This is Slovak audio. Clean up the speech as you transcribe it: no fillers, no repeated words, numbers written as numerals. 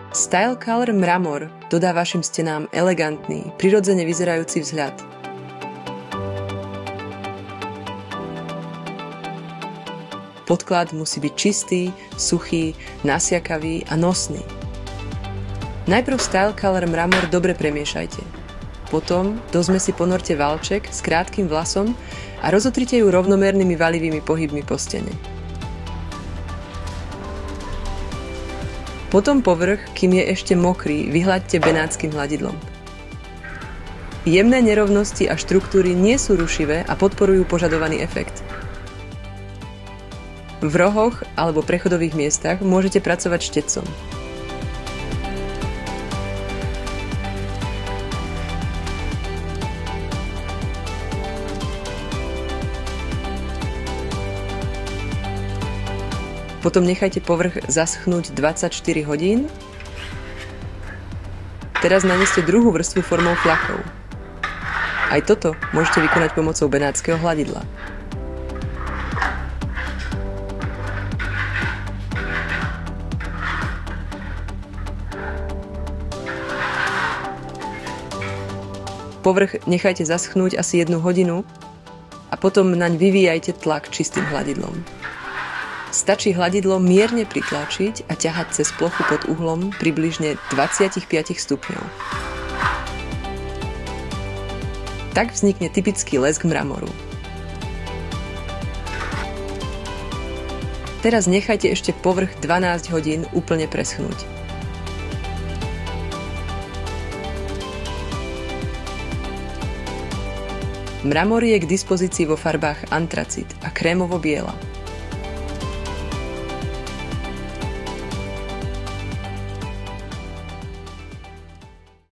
Style Color mramor dodá vašim stenám elegantný, prirodzene vyzerajúci vzhľad. Podklad musí byť čistý, suchý, nasiakavý a nosný. Najprv Style Color mramor dobre premiešajte. Potom do zmesi ponorte valček s krátkym vlasom a rozotrite ju rovnomernými valivými pohybmi po stene. Potom povrch, kým je ešte mokrý, vyhľaďte benátskym hladidlom. Jemné nerovnosti a štruktúry nie sú rušivé a podporujú požadovaný efekt. V rohoch alebo prechodových miestach môžete pracovať štecom. Potom nechajte povrch zaschnúť 24 hodín. Teraz naneste druhú vrstvu formou flakov. Aj toto môžete vykonať pomocou benátskeho hladidla. Povrch nechajte zaschnúť asi 1 hodinu a potom naň vyvíjajte tlak čistým hladidlom. Stačí hladidlo mierne pritlačiť a ťahať cez plochu pod uhlom približne 25 stupňov. Tak vznikne typický lesk mramoru. Teraz nechajte ešte povrch 12 hodín úplne preschnúť. Mramor je k dispozícii vo farbách antracit a krémovo-biela.